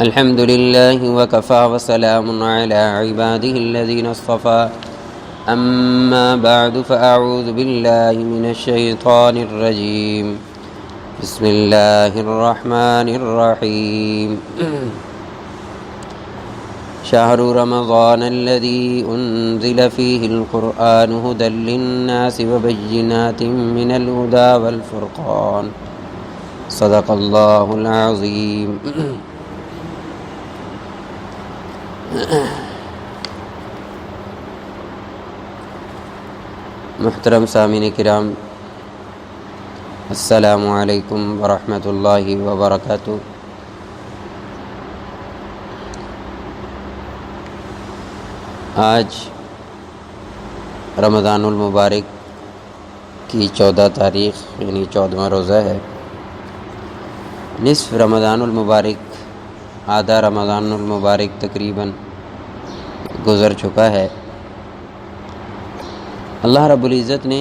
الحمد لله وكفى وسلام على عباده الذين اصطفى أما بعد فأعوذ بالله من الشيطان الرجيم بسم الله الرحمن الرحيم شهر رمضان الذي أنزل فيه القرآن هدى للناس وبينات من الهدى والفرقان صدق الله العظيم. محترم سامعین کرام، السلام علیکم ورحمۃ اللہ وبرکاتہ۔ آج رمضان المبارک کی 14 تاریخ یعنی 14واں روزہ ہے۔ نصف رمضان المبارک، آدھا رمضان المبارک تقریباً گزر چکا ہے۔ اللہ رب العزت نے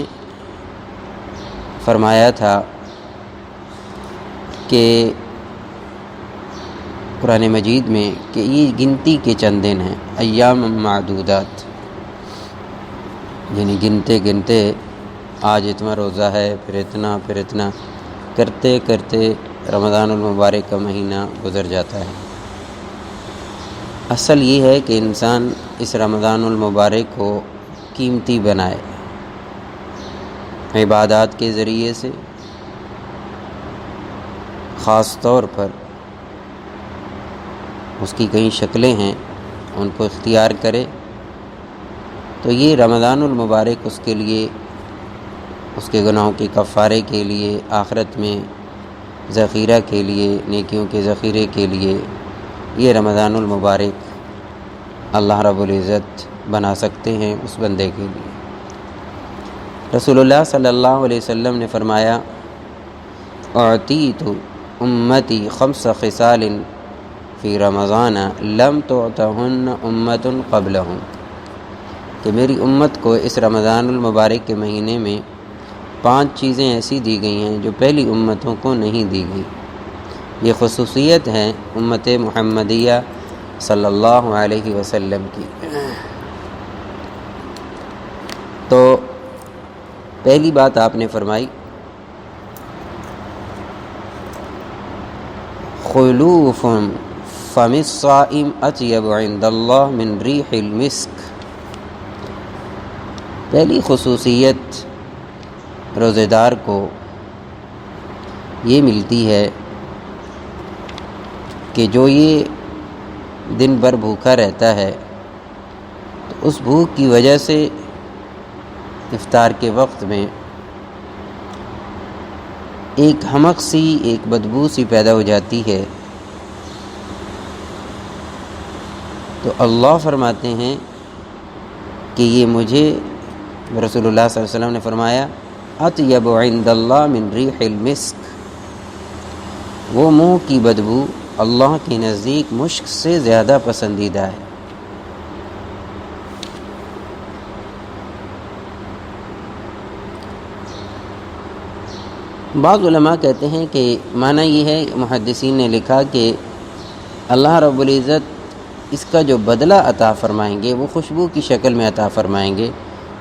فرمایا تھا کہ قرآن مجید میں کہ یہ گنتی کے چند دن ہیں، ایام معدودات، یعنی گنتے آج اتنا روزہ ہے، پھر اتنا کرتے کرتے رمضان المبارک کا مہینہ گزر جاتا ہے۔ اصل یہ ہے کہ انسان اس رمضان المبارک کو قیمتی بنائے، عبادات کے ذریعے سے، خاص طور پر اس کی کئی شکلیں ہیں، ان کو اختیار کرے تو یہ رمضان المبارک اس کے لیے، اس کے گناہوں کے کفارے کے لیے، آخرت میں ذخیرہ کے لیے، نیکیوں کے ذخیرے کے لیے یہ رمضان المبارک اللہ رب العزت بنا سکتے ہیں اس بندے کے لیے۔ رسول اللہ صلی اللہ علیہ وسلم نے فرمایا، اعطیت امتی 5 خصال فی رمضان لم تعطہن امت قبلہم، کہ میری امت کو اس رمضان المبارک کے مہینے میں 5 چیزیں ایسی دی گئی ہیں جو پہلی امتوں کو نہیں دی گئی۔ یہ خصوصیت ہے امت محمدیہ صلی اللہ علیہ وسلم کی۔ تو پہلی بات آپ نے فرمائی، خلوف فم الصائم اطیب عند اللہ من ریح المسک۔ پہلی خصوصیت روزے دار کو یہ ملتی ہے کہ جو یہ دن بھر بھوکا رہتا ہے تو اس بھوک کی وجہ سے افطار کے وقت میں ایک حمق سی، ایک بدبو سی پیدا ہو جاتی ہے، تو اللہ فرماتے ہیں کہ یہ مجھے، رسول اللہ صلی اللہ علیہ وسلم نے فرمایا، اطیب عند اللہ من ریح المسک، وہ منہ کی بدبو اللہ کے نزدیک مشک سے زیادہ پسندیدہ ہے۔ بعض علماء کہتے ہیں کہ معنی یہ ہے، محدثین نے لکھا کہ اللہ رب العزت اس کا جو بدلہ عطا فرمائیں گے وہ خوشبو کی شکل میں عطا فرمائیں گے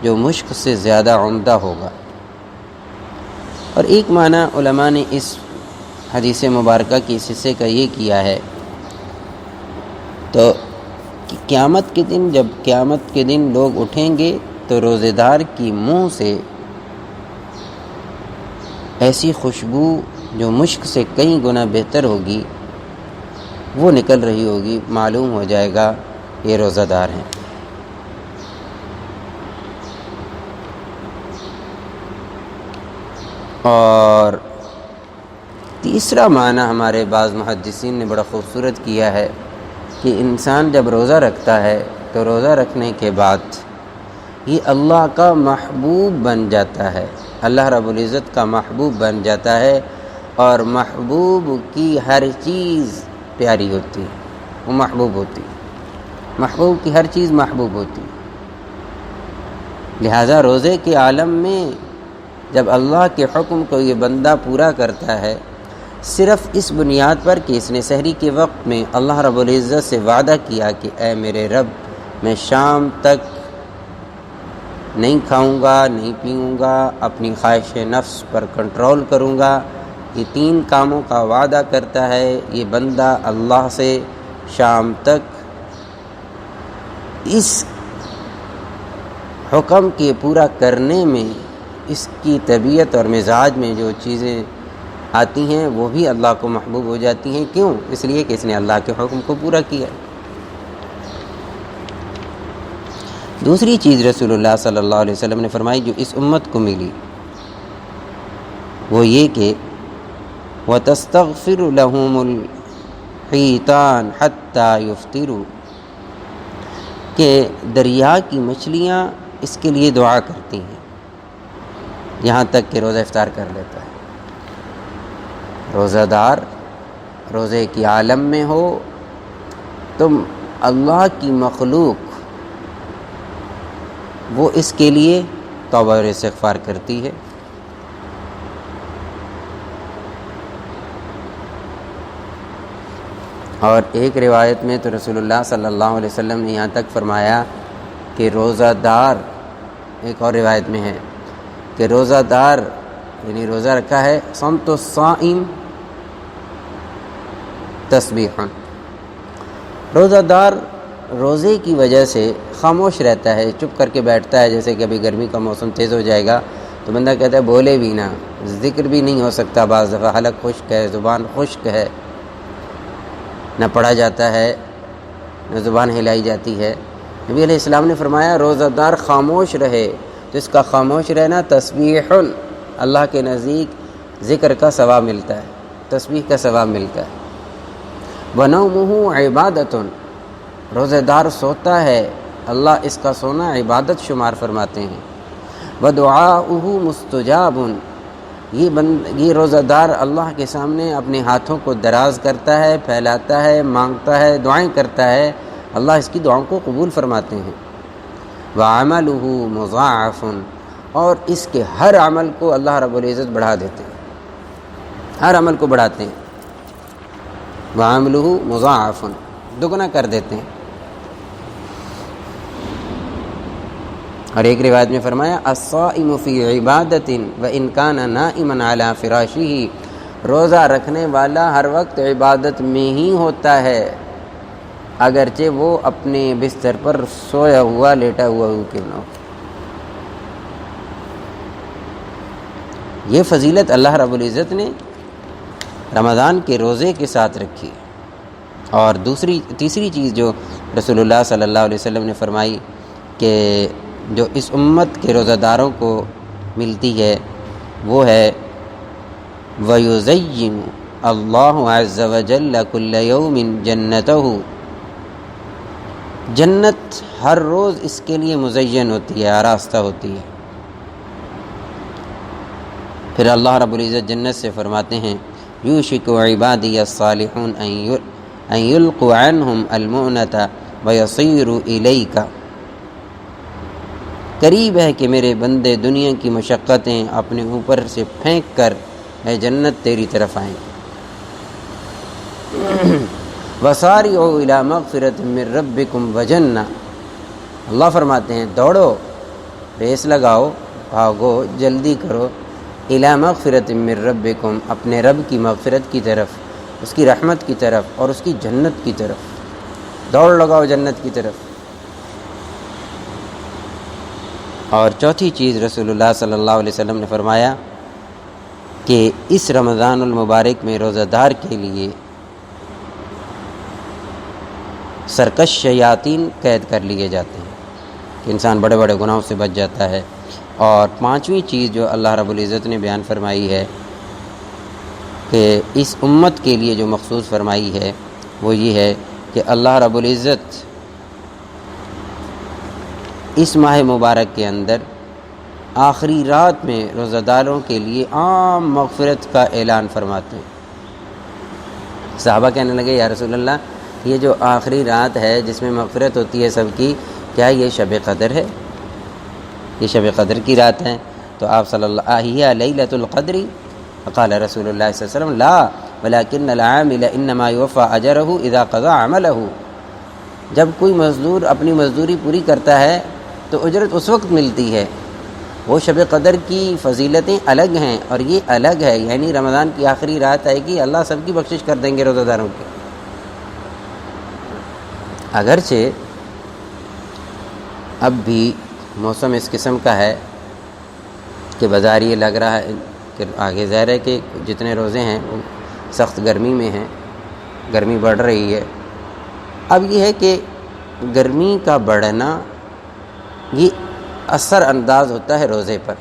جو مشک سے زیادہ عمدہ ہوگا۔ اور ایک معنی علماء نے اس حدیث مبارکہ کے اس حصے کا یہ کیا ہے، تو قیامت کے دن، جب قیامت کے دن لوگ اٹھیں گے تو روزے دار کی منہ سے ایسی خوشبو جو مشک سے کئی گنا بہتر ہوگی وہ نکل رہی ہوگی، معلوم ہو جائے گا یہ روزہ دار ہیں۔ اور تیسرا معنی ہمارے بعض محدثین نے بڑا خوبصورت کیا ہے کہ انسان جب روزہ رکھتا ہے تو روزہ رکھنے کے بعد یہ اللہ کا محبوب بن جاتا ہے، اللہ رب العزت کا محبوب بن جاتا ہے، اور محبوب کی ہر چیز پیاری ہوتی ہے، وہ محبوب ہوتی ہے، محبوب کی ہر چیز محبوب ہوتی ہے۔ لہذا روزے کے عالم میں جب اللہ کے حکم کو یہ بندہ پورا کرتا ہے صرف اس بنیاد پر کہ اس نے سحری کے وقت میں اللہ رب العزت سے وعدہ کیا کہ اے میرے رب میں شام تک نہیں کھاؤں گا، نہیں پیوں گا، اپنی خواہش نفس پر کنٹرول کروں گا، یہ 3 کاموں کا وعدہ کرتا ہے یہ بندہ اللہ سے شام تک، اس حکم کے پورا کرنے میں اس کی طبیعت اور مزاج میں جو چیزیں آتی ہیں وہ بھی اللہ کو محبوب ہو جاتی ہیں۔ کیوں؟ اس لیے کہ اس نے اللہ کے حکم کو پورا کیا۔ دوسری چیز رسول اللہ صلی اللہ علیہ وسلم نے فرمائی جو اس امت کو ملی وہ یہ کہ وَتَسْتَغْفِرُ لَهُمُ الْحِيتَانِ حَتَّى يُفْطِرُوا، کہ دریا کی مچھلیاں اس کے لیے دعا کرتی ہیں یہاں تک کہ روزہ افطار کر لیتا ہے۔ روزہ دار روزے کی عالم میں ہو، تم اللہ کی مخلوق وہ اس کے لیے توبہ اور استغفار کرتی ہے۔ اور ایک روایت میں تو رسول اللہ صلی اللہ علیہ وسلم نے یہاں تک فرمایا کہ روزہ دار، ایک اور روایت میں ہے کہ روزہ دار یعنی روزہ رکھا ہے، صمت الصائم تسبیح، روزہ دار روزے کی وجہ سے خاموش رہتا ہے، چپ کر کے بیٹھتا ہے۔ جیسے کہ ابھی گرمی کا موسم تیز ہو جائے گا تو بندہ کہتا ہے بولے بھی نہ، ذکر بھی نہیں ہو سکتا، بعض دفعہ حلق خشک ہے، زبان خشک ہے، نہ پڑھا جاتا ہے نہ زبان ہلائی جاتی ہے۔ نبی علیہ السلام نے فرمایا روزہ دار خاموش رہے تو اس کا خاموش رہنا تسبیح، اللہ کے نزدیک ذکر کا ثواب ملتا ہے، تسبیح کا ثواب ملتا ہے۔ وَنَوْمُهُ عِبَادَةٌ، روزہ دار سوتا ہے، اللہ اس کا سونا عبادت شمار فرماتے ہیں۔ وَدُعَاؤُهُ مُسْتَجَابٌ، یہ روزہ دار اللہ کے سامنے اپنے ہاتھوں کو دراز کرتا ہے، پھیلاتا ہے، مانگتا ہے، دعائیں کرتا ہے، اللہ اس کی دعاؤں کو قبول فرماتے ہیں۔ وَعَمَلُهُ مُضَاعَفٌ، اور اس کے ہر عمل کو اللہ رب العزت بڑھا دیتے ہیں، ہر عمل کو بڑھاتے ہیں۔ وَعَمَلُهُ مُضَاعَفٌ، دگنا کر دیتے ہیں۔ اور ایک روایت میں فرمایا الصائم فی عبادۃ وان کان نائما علی فراشہ، روزہ رکھنے والا ہر وقت عبادت میں ہی ہوتا ہے اگرچہ وہ اپنے بستر پر سویا ہوا لیٹا ہوا کیوں نہ ہو۔ یہ فضیلت اللہ رب العزت نے رمضان کے روزے کے ساتھ رکھی۔ اور تیسری چیز جو رسول اللہ صلی اللہ علیہ وسلم نے فرمائی کہ جو اس امت کے روزہ داروں کو ملتی ہے وہ ہے وَيُزَيِّنُ اللَّهُ عَزَّ وَجَلَّ كُلَّ يَوْمٍ جَنَّتَهُ، جنت ہر روز اس کے لیے مزین ہوتی ہے، آراستہ ہوتی ہے۔ پھر اللہ رب العزت جنت سے فرماتے ہیں يُوشِكُ عِبَادِيَ الصَّالِحُونَ أَن يُلْقُوا عَنْهُمْ الْمُؤْنَةَ وَيَصِيرُوا إِلَيْكَ، قریب ہے کہ میرے بندے دنیا کی مشقتیں اپنے اوپر سے پھینک کر اے جنت تیری طرف آئیں۔ وَسَارِعُوا إِلَى مَغْفِرَةٍ مِّن رَبِّكُمْ وَجَنَّةٍ، اللہ فرماتے ہیں دوڑو، ریس لگاؤ، بھاگو، جلدی کرو، إِلَى مَغْفِرَةٍ مِّن رَبِّكُمْ، اپنے رب کی مغفرت کی طرف، اس کی رحمت کی طرف اور اس کی جنت کی طرف، دوڑ لگاؤ جنت کی طرف۔ اور چوتھی چیز رسول اللہ صلی اللہ علیہ وسلم نے فرمایا کہ اس رمضان المبارک میں روزہ دار کے لیے سرکش شیاطین قید کر لیے جاتے ہیں کہ انسان بڑے بڑے گناہوں سے بچ جاتا ہے۔ اور پانچویں چیز جو اللہ رب العزت نے بیان فرمائی ہے کہ اس امت کے لیے جو مخصوص فرمائی ہے وہ یہ ہے کہ اللہ رب العزت اس ماہ مبارک کے اندر آخری رات میں روزہ داروں کے لیے عام مغفرت کا اعلان فرماتے ہیں۔ صحابہ کہنے لگے یا رسول اللہ یہ جو آخری رات ہے جس میں مغفرت ہوتی ہے سب کی، کیا یہ شب قدر ہے؟ یہ شب قدر کی رات ہے؟ تو آپ صلی اللہ علیہ لیلۃ القدر، فقال رسول اللہ صلی اللہ علیہ وسلم لا ولکن العامل انما یوفی اجرہ اذا قضى عملہ، جب کوئی مزدور اپنی مزدوری پوری کرتا ہے تو اجرت اس وقت ملتی ہے۔ وہ شب قدر کی فضیلتیں الگ ہیں اور یہ الگ ہے، یعنی رمضان کی آخری رات آئے گی، اللہ سب کی بخشش کر دیں گے روزہ داروں کی۔ اگرچہ اب بھی موسم اس قسم کا ہے کہ بظاہر یہ لگ رہا ہے کہ آگے ظاہر ہے کہ جتنے روزے ہیں وہ سخت گرمی میں ہیں، گرمی بڑھ رہی ہے۔ اب یہ ہے کہ گرمی کا بڑھنا یہ اثر انداز ہوتا ہے روزے پر،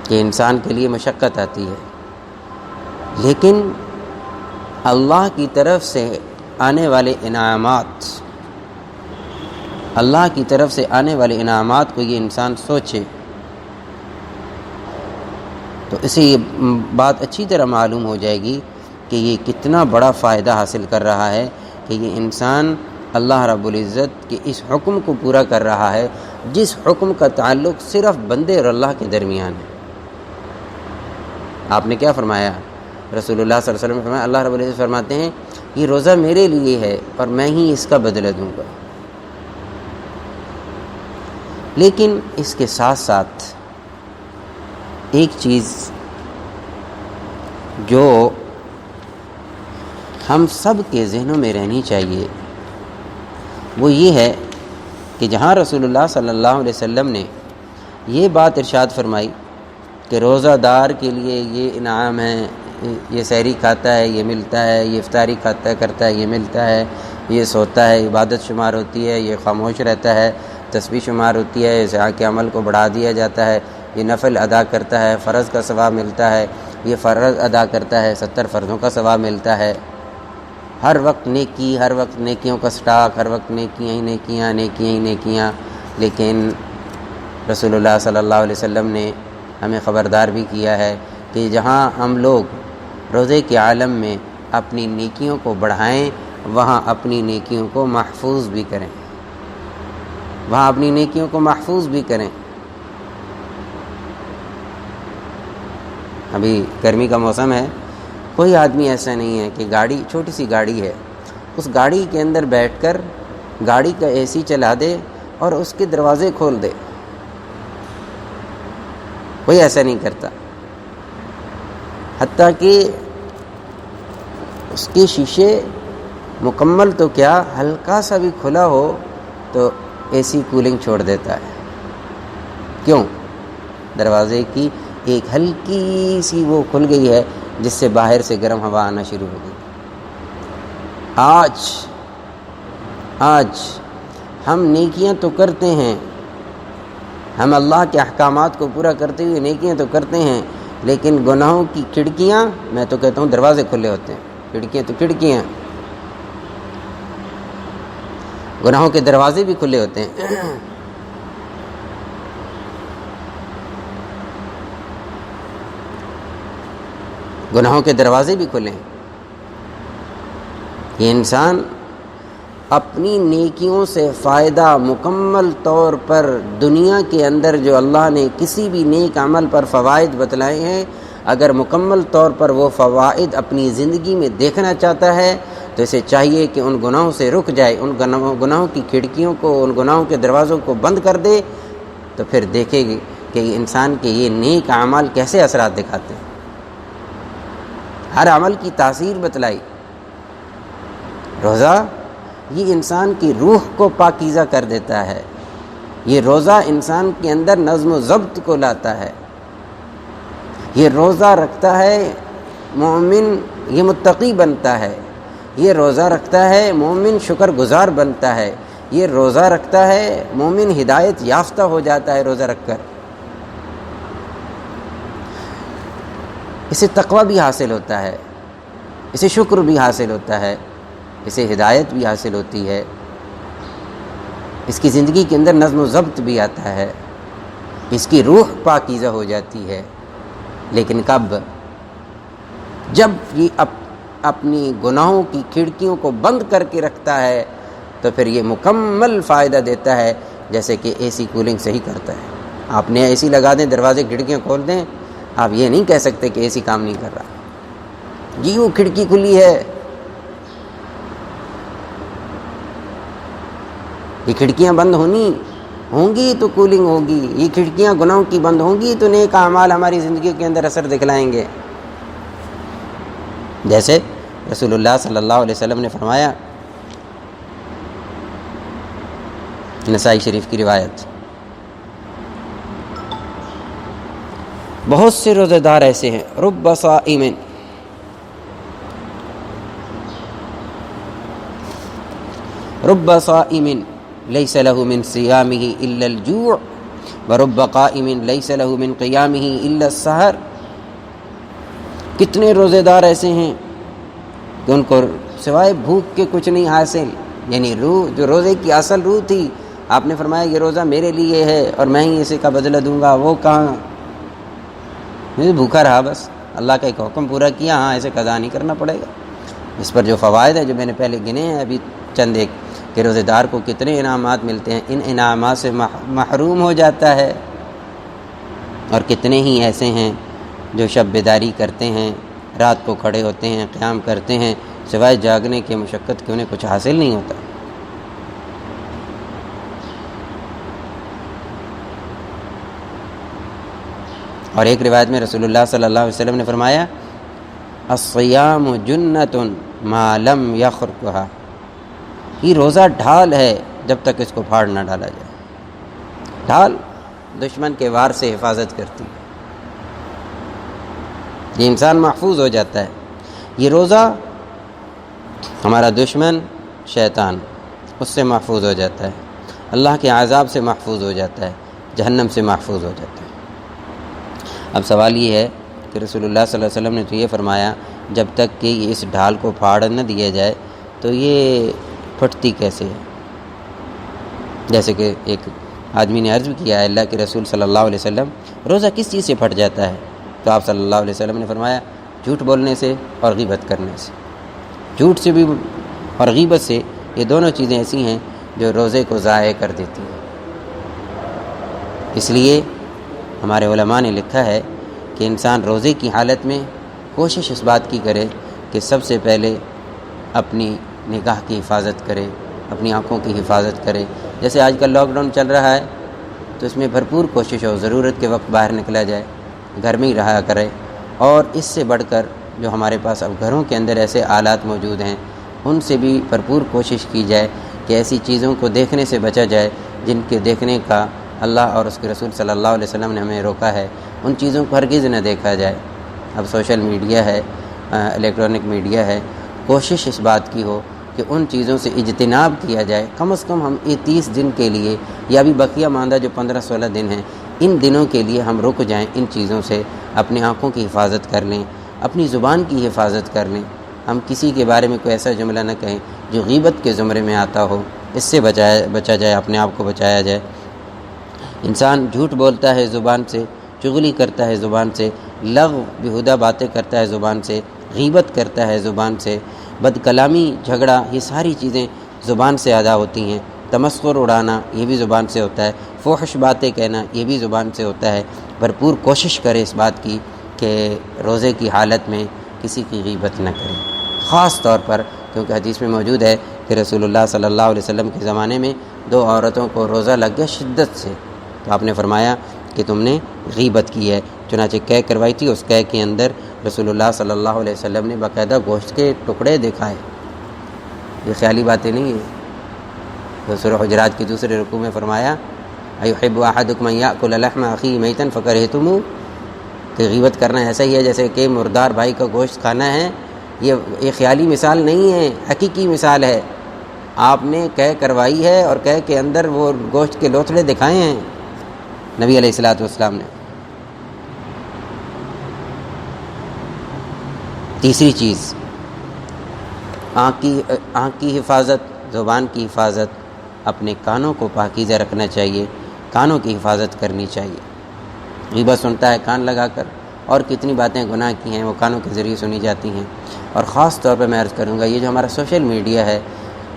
کہ انسان کے لیے مشقت آتی ہے، لیکن اللہ کی طرف سے آنے والے انعامات، اللہ کی طرف سے آنے والے انعامات کو یہ انسان سوچے تو اسے یہ بات اچھی طرح معلوم ہو جائے گی کہ یہ کتنا بڑا فائدہ حاصل کر رہا ہے کہ یہ انسان اللہ رب العزت کے اس حکم کو پورا کر رہا ہے جس حکم کا تعلق صرف بندے اور اللہ کے درمیان ہے۔ آپ نے کیا فرمایا؟ رسول اللہ صلی اللہ علیہ وسلم نے فرمایا، اللہ رب العزت فرماتے ہیں یہ روزہ میرے لیے ہے اور میں ہی اس کا بدلہ دوں گا۔ لیکن اس کے ساتھ ساتھ ایک چیز جو ہم سب کے ذہنوں میں رہنی چاہیے وہ یہ ہے کہ جہاں رسول اللہ صلی اللہ علیہ وسلم نے یہ بات ارشاد فرمائی کہ روزہ دار کے لیے یہ انعام ہے، یہ سحری کھاتا ہے یہ ملتا ہے، یہ افطاری کھاتا ہے کرتا ہے یہ ملتا ہے، یہ سوتا ہے عبادت شمار ہوتی ہے، یہ خاموش رہتا ہے تسبیح شمار ہوتی ہے، اس کے عمل کو بڑھا دیا جاتا ہے، یہ نفل ادا کرتا ہے فرض کا ثواب ملتا ہے، یہ فرض ادا کرتا ہے 70 فرضوں کا ثواب ملتا ہے، ہر وقت نیکی، ہر وقت نیکیوں کا سٹاک، ہر وقت نیکیاں ہی نیکیاں نیکیاں ہی نیکیاں۔ لیکن رسول اللہ صلی اللہ علیہ وسلم نے ہمیں خبردار بھی کیا ہے کہ جہاں ہم لوگ روزے کے عالم میں اپنی نیکیوں کو بڑھائیں وہاں اپنی نیکیوں کو محفوظ بھی کریں، وہاں اپنی نیکیوں کو محفوظ بھی کریں۔ ابھی گرمی کا موسم ہے، کوئی آدمی ایسا نہیں ہے کہ گاڑی چھوٹی سی گاڑی ہے اس گاڑی کے اندر بیٹھ کر گاڑی کا اے سی چلا دے اور اس کے دروازے کھول دے، کوئی ایسا نہیں کرتا، حتیٰ کہ اس کے شیشے مکمل تو کیا ہلکا سا بھی کھلا ہو تو اے سی کولنگ چھوڑ دیتا ہے۔ کیوں؟ دروازے کی ایک ہلکی سی وہ کھل گئی ہے جس سے باہر سے گرم ہوا آنا شروع ہو گئی۔ آج ہم نیکیاں تو کرتے ہیں، ہم اللہ کے احکامات کو پورا کرتے ہوئے نیکیاں تو کرتے ہیں، لیکن گناہوں کی کھڑکیاں، میں تو کہتا ہوں دروازے کھلے ہوتے ہیں، کھڑکیاں تو کھڑکیاں، گناہوں کے دروازے بھی کھلے ہوتے ہیں۔ گناہوں کے دروازے بھی کھلے ہیں۔ یہ انسان اپنی نیکیوں سے فائدہ مکمل طور پر دنیا کے اندر جو اللہ نے کسی بھی نیک عمل پر فوائد بتلائے ہیں، اگر مکمل طور پر وہ فوائد اپنی زندگی میں دیکھنا چاہتا ہے تو اسے چاہیے کہ ان گناہوں سے رک جائے، ان گناہوں کی کھڑکیوں کو، ان گناہوں کے دروازوں کو بند کر دے، تو پھر دیکھے گی کہ انسان کے یہ نیک اعمال کیسے اثرات دکھاتے ہیں۔ ہر عمل کی تاثیر بتلائی۔ روزہ یہ انسان کی روح کو پاکیزہ کر دیتا ہے، یہ روزہ انسان کے اندر نظم و ضبط کو لاتا ہے، یہ روزہ رکھتا ہے مومن یہ متقی بنتا ہے، یہ روزہ رکھتا ہے مومن شکر گزار بنتا ہے، یہ روزہ رکھتا ہے مومن ہدایت یافتہ ہو جاتا ہے روزہ رکھ کر، اسے تقوی بھی حاصل ہوتا ہے، اسے شکر بھی حاصل ہوتا ہے، اسے ہدایت بھی حاصل ہوتی ہے، اس کی زندگی کے اندر نظم و ضبط بھی آتا ہے، اس کی روح پاکیزہ ہو جاتی ہے۔ لیکن کب؟ جب یہ اپنی گناہوں کی کھڑکیوں کو بند کر کے رکھتا ہے تو پھر یہ مکمل فائدہ دیتا ہے، جیسے کہ اے سی کولنگ صحیح کرتا ہے۔ آپ نے اے سی لگا دیں، دروازے کھڑکیاں کھول دیں، آپ یہ نہیں کہہ سکتے کہ ایسی کام نہیں کر رہا، جی وہ کھڑکی کھلی ہے، یہ کھڑکیاں بند ہوں گی تو کولنگ ہوگی، یہ کھڑکیاں گناہوں کی بند ہوں گی تو نیک اعمال ہماری زندگی کے اندر اثر دکھلائیں گے۔ جیسے رسول اللہ صلی اللہ علیہ وسلم نے فرمایا، نسائی شریف کی روایت، بہت سے روزے دار ایسے ہیں، رب صائم لیس له من صیامه الا الجوع ورب قائم لیس له من قیامه الا السحر۔ کتنے روزے دار ایسے ہیں کہ ان کو سوائے بھوک کے کچھ نہیں حاصل، یعنی روح جو روزے کی اصل روح تھی، آپ نے فرمایا یہ روزہ میرے لیے ہے اور میں ہی اسے کا بدلہ دوں گا، وہ کہاں، بھوکا رہا، بس اللہ کا ایک حکم پورا کیا، ہاں ایسے قضا نہیں کرنا پڑے گا۔ اس پر جو فوائد ہیں جو میں نے پہلے گنے ہیں ابھی چند ایک، کہ روزے دار کو کتنے انعامات ملتے ہیں، ان انعامات سے محروم ہو جاتا ہے، اور کتنے ہی ایسے ہیں جو شب بیداری کرتے ہیں، رات کو کھڑے ہوتے ہیں، قیام کرتے ہیں، سوائے جاگنے کے مشقت کے انہیں کچھ حاصل نہیں ہوتا۔ اور ایک روایت میں رسول اللہ صلی اللہ علیہ وسلم نے فرمایا، الصیام جنۃ ما لم یخرقھا، یہ روزہ ڈھال ہے جب تک اس کو پھاڑ نہ ڈالا جائے۔ ڈھال دشمن کے وار سے حفاظت کرتی ہے، یہ انسان محفوظ ہو جاتا ہے۔ یہ روزہ ہمارا دشمن شیطان اس سے محفوظ ہو جاتا ہے، اللہ کے عذاب سے محفوظ ہو جاتا ہے، جہنم سے محفوظ ہو جاتا ہے۔ اب سوال یہ ہے کہ رسول اللہ صلی اللہ علیہ وسلم نے تو یہ فرمایا جب تک کہ اس ڈھال کو پھاڑ نہ دیا جائے تو یہ پھٹتی کیسے ہے؟ جیسے کہ ایک آدمی نے عرض کیا ہے اللہ کے رسول صلی اللہ علیہ وسلم روزہ کس چیز سے پھٹ جاتا ہے؟ تو آپ صلی اللہ علیہ وسلم نے فرمایا جھوٹ بولنے سے اور غیبت کرنے سے۔ جھوٹ سے بھی اور غیبت سے، یہ دونوں چیزیں ایسی ہیں جو روزے کو ضائع کر دیتی ہیں۔ اس لیے ہمارے علماء نے لکھا ہے کہ انسان روزے کی حالت میں کوشش اس بات کی کرے کہ سب سے پہلے اپنی نگاہ کی حفاظت کرے، اپنی آنکھوں کی حفاظت کرے۔ جیسے آج کل لاک ڈاؤن چل رہا ہے تو اس میں بھرپور کوشش ہو، ضرورت کے وقت باہر نکلا جائے، گھر میں ہی رہا کرے۔ اور اس سے بڑھ کر جو ہمارے پاس اب گھروں کے اندر ایسے آلات موجود ہیں، ان سے بھی بھرپور کوشش کی جائے کہ ایسی چیزوں کو دیکھنے سے بچا جائے جن کے دیکھنے کا اللہ اور اس کے رسول صلی اللہ علیہ وسلم نے ہمیں روکا ہے۔ ان چیزوں کو ہرگز نہ دیکھا جائے۔ اب سوشل میڈیا ہے، الیکٹرانک میڈیا ہے، کوشش اس بات کی ہو کہ ان چیزوں سے اجتناب کیا جائے۔ کم از کم ہم یہ 30 دن کے لیے یا بھی بقیہ ماندہ جو 15-16 دن ہیں، ان دنوں کے لیے ہم رک جائیں ان چیزوں سے، اپنی آنکھوں کی حفاظت کر لیں، اپنی زبان کی حفاظت کر لیں۔ ہم کسی کے بارے میں کوئی ایسا جملہ نہ کہیں جو غیبت کے زمرے میں آتا ہو، اس سے بچا جائے، اپنے آپ کو بچایا جائے۔ انسان جھوٹ بولتا ہے زبان سے، چغلی کرتا ہے زبان سے، لغو بیہودہ باتیں کرتا ہے زبان سے، غیبت کرتا ہے زبان سے، بد کلامی، جھگڑا، یہ ساری چیزیں زبان سے ادا ہوتی ہیں۔ تمسخر اڑانا یہ بھی زبان سے ہوتا ہے، فحش باتیں کہنا یہ بھی زبان سے ہوتا ہے۔ بھرپور کوشش کرے اس بات کی کہ روزے کی حالت میں کسی کی غیبت نہ کریں، خاص طور پر کیونکہ حدیث میں موجود ہے کہ رسول اللہ صلی اللہ علیہ وسلم کے زمانے میں 2 عورتوں کو روزہ لگ گیا شدت سے، تو آپ نے فرمایا کہ تم نے غیبت کی ہے۔ چنانچہ قے کروائی تھی، اس قے کے اندر رسول اللہ صلی اللہ علیہ وسلم نے باقاعدہ گوشت کے ٹکڑے دکھائے، یہ خیالی باتیں نہیں ہیں۔ سورہ حجرات کی دوسرے رکوع میں فرمایا ایحب احدکم ان یاکل لحم اخیہ میتا فکرہتموہ، کہ غیبت کرنا ایسا ہی ہے جیسے کہ مردار بھائی کا گوشت کھانا ہے۔ یہ خیالی مثال نہیں ہے، حقیقی مثال ہے۔ آپ نے قے کروائی ہے اور قے کے اندر وہ گوشت کے لوتھڑے دکھائے ہیں نبی علیہ الصلوۃ والسلام نے۔ تیسری چیز، آنکھ کی حفاظت، زبان کی حفاظت، اپنے کانوں کو پاکیزہ رکھنا چاہیے، کانوں کی حفاظت کرنی چاہیے۔ غیبت سنتا ہے کان لگا کر، اور کتنی باتیں گناہ کی ہیں وہ کانوں کے ذریعے سنی جاتی ہیں۔ اور خاص طور پہ میں عرض کروں گا یہ جو ہمارا سوشل میڈیا ہے،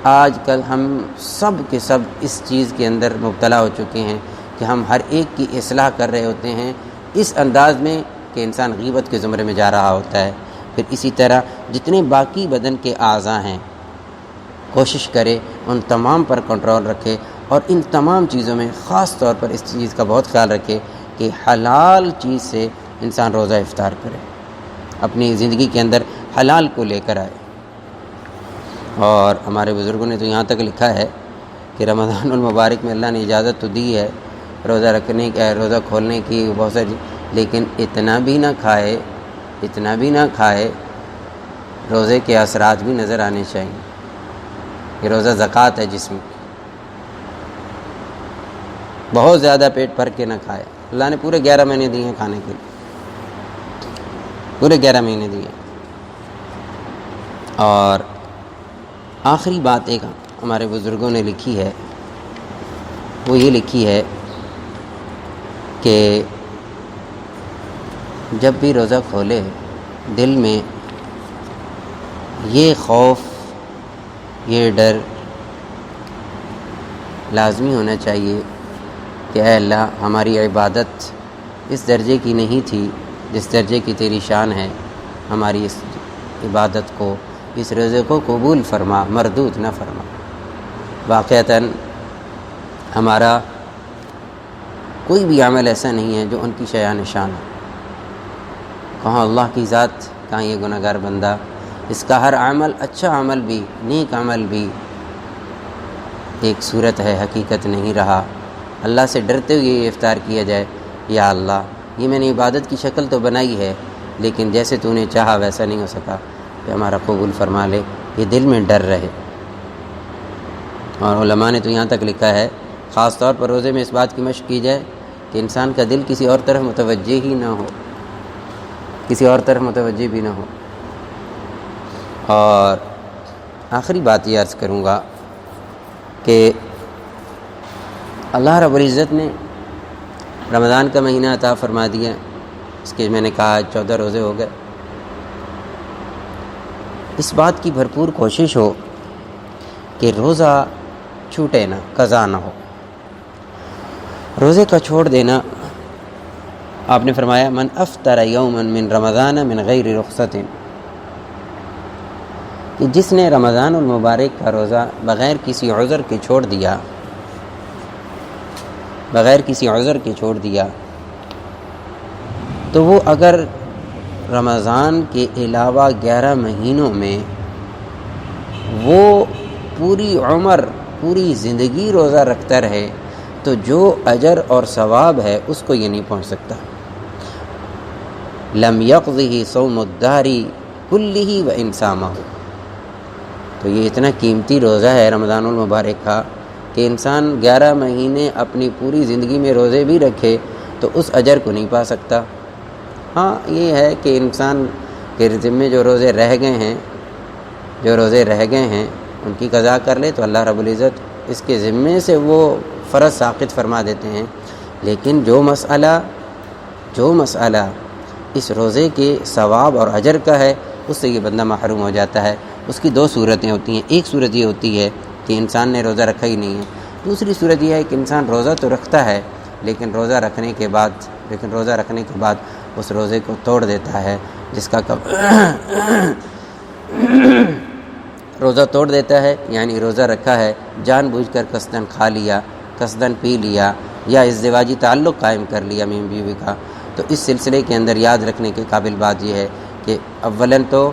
آج کل ہم سب کے سب اس چیز کے اندر مبتلا ہو چکے ہیں کہ ہم ہر ایک کی اصلاح کر رہے ہوتے ہیں اس انداز میں کہ انسان غیبت کے زمرے میں جا رہا ہوتا ہے۔ پھر اسی طرح جتنے باقی بدن کے اعضاء ہیں کوشش کرے ان تمام پر کنٹرول رکھے، اور ان تمام چیزوں میں خاص طور پر اس چیز کا بہت خیال رکھے کہ حلال چیز سے انسان روزہ افطار کرے، اپنی زندگی کے اندر حلال کو لے کر آئے۔ اور ہمارے بزرگوں نے تو یہاں تک لکھا ہے کہ رمضان المبارک میں اللہ نے اجازت تو دی ہے روزہ رکھنے کی، روزہ کھولنے کی بہت ساری، لیکن اتنا بھی نہ کھائے روزے کے اثرات بھی نظر آنے چاہیے۔ یہ روزہ زکوٰۃ ہے جسم کی، بہت زیادہ پیٹ بھر کے نہ کھائے۔ اللہ نے پورے 11 مہینے دیے ہیں کھانے کے لیے، پورے 11 مہینے دیے۔ اور آخری بات ایک ہمارے بزرگوں نے لکھی ہے، وہ یہ لکھی ہے کہ جب بھی روزہ کھولے دل میں یہ خوف، یہ ڈر لازمی ہونا چاہیے کہ اے اللہ ہماری عبادت اس درجے کی نہیں تھی جس درجے کی تیری شان ہے، ہماری اس عبادت کو، اس روزے کو قبول فرما، مردود نہ فرما۔ واقعتاً ہمارا کوئی بھی عمل ایسا نہیں ہے جو ان کی شایان شان ہے، کہاں اللہ کی ذات، کہاں یہ گناہ گار بندہ، اس کا ہر عمل، اچھا عمل بھی، نیک عمل بھی ایک صورت ہے، حقیقت نہیں رہا۔ اللہ سے ڈرتے ہوئے یہ افطار کیا جائے، یا اللہ یہ میں نے عبادت کی شکل تو بنائی ہے لیکن جیسے تو نے چاہا ویسا نہیں ہو سکا، کہ ہمارا قبول فرما لے، یہ دل میں ڈر رہے۔ اور علماء نے تو یہاں تک لکھا ہے خاص طور پر روزے میں اس بات کی مشق کی جائے کہ انسان کا دل کسی اور طرف متوجہ ہی نہ ہو، کسی اور طرف متوجہ بھی نہ ہو۔ اور آخری بات یہ عرض کروں گا کہ اللہ رب العزت نے رمضان کا مہینہ عطا فرما دیا، اس کے میں نے کہا 14 روزے ہو گئے۔ اس بات کی بھرپور کوشش ہو کہ روزہ چھوٹے نہ، قضا نہ ہو۔ روزے کا چھوڑ دینا، آپ نے فرمایا من افطر یوما من رمضان من غیر رخصت، کہ جس نے رمضان المبارک کا روزہ بغیر کسی عذر کے چھوڑ دیا، بغیر کسی عذر کے چھوڑ دیا، تو وہ اگر رمضان کے علاوہ 11 مہینوں میں وہ پوری عمر، پوری زندگی روزہ رکھتا رہے تو جو اجر اور ثواب ہے اس کو یہ نہیں پہنچ سکتا۔ لم یقضہ صوم الدہر کلہ وان صامہ، تو یہ اتنا قیمتی روزہ ہے رمضان المبارک کا کہ انسان 11 مہینے اپنی پوری زندگی میں روزے بھی رکھے تو اس اجر کو نہیں پا سکتا۔ ہاں یہ ہے کہ انسان کے ذمے جو روزے رہ گئے ہیں ان کی قضا کر لے تو اللہ رب العزت اس کے ذمے سے وہ فرض ساقط فرما دیتے ہیں، لیکن جو مسئلہ اس روزے کے ثواب اور اجر کا ہے اس سے یہ بندہ محروم ہو جاتا ہے۔ اس کی 2 صورتیں ہوتی ہیں، ایک صورت یہ ہوتی ہے کہ انسان نے روزہ رکھا ہی نہیں ہے، دوسری صورت یہ ہے کہ انسان روزہ تو رکھتا ہے لیکن روزہ رکھنے کے بعد اس روزے کو توڑ دیتا ہے، جس کا روزہ توڑ دیتا ہے، یعنی روزہ رکھا ہے جان بوجھ کر قصداً کھا لیا، قصداً پی لیا، یا ازدواجی تعلق قائم کر لیا میاں بیوی کا۔ تو اس سلسلے کے اندر یاد رکھنے کے قابل بات یہ ہے کہ اولاً تو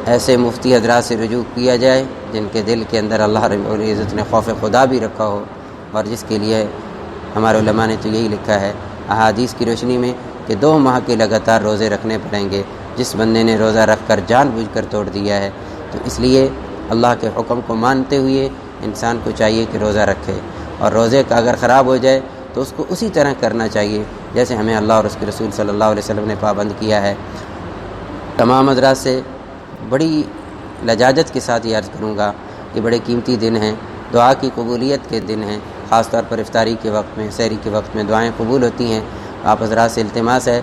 ایسے مفتی حضرات سے رجوع کیا جائے جن کے دل کے اندر اللہ رب العزت نے خوف خدا بھی رکھا ہو، اور جس کے لیے ہمارے علماء نے تو یہی لکھا ہے احادیث کی روشنی میں کہ 2 ماہ کے لگاتار روزے رکھنے پڑیں گے جس بندے نے روزہ رکھ کر جان بوجھ کر توڑ دیا ہے۔ تو اس لیے اللہ کے حکم کو مانتے ہوئے انسان کو چاہیے کہ روزہ رکھے، اور روزے کا اگر خراب ہو جائے تو اس کو اسی طرح کرنا چاہیے جیسے ہمیں اللہ اور اس کے رسول صلی اللہ علیہ وسلم نے پابند کیا ہے۔ تمام حضرات سے بڑی لجاجت کے ساتھ یہ عرض کروں گا کہ بڑے قیمتی دن ہیں، دعا کی قبولیت کے دن ہیں، خاص طور پر افطاری کے وقت میں، سحری کے وقت میں دعائیں قبول ہوتی ہیں۔ آپ حضرات سے التماس ہے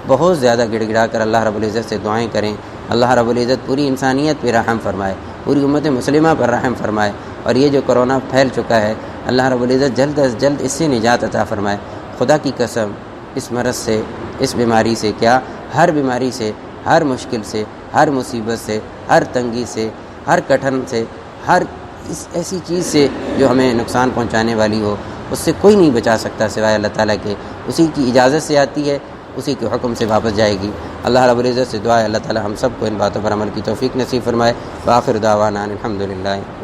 بہت زیادہ گڑ گڑا کر اللہ رب العزت سے دعائیں کریں، اللہ رب العزت پوری انسانیت پہ رحم فرمائے، پوری امت مسلمہ پر رحم فرمائے، اور یہ جو کرونا پھیل چکا ہے اللہ رب العزت جلد از جلد اس سے نجات عطا فرمائے۔ خدا کی قسم اس مرض سے، اس بیماری سے، کیا ہر بیماری سے، ہر مشکل سے، ہر مصیبت سے، ہر تنگی سے، ہر کٹھن سے، ہر اس ایسی چیز سے جو ہمیں نقصان پہنچانے والی ہو، اس سے کوئی نہیں بچا سکتا سوائے اللہ تعالیٰ کے۔ اسی کی اجازت سے آتی ہے، اسی کے حکم سے واپس جائے گی۔ اللہ رب العزت سے دعا ہے اللہ تعالیٰ ہم سب کو ان باتوں پر عمل کی توفیق نصیب فرمائے۔ وآخر دعوانا الحمدللہ۔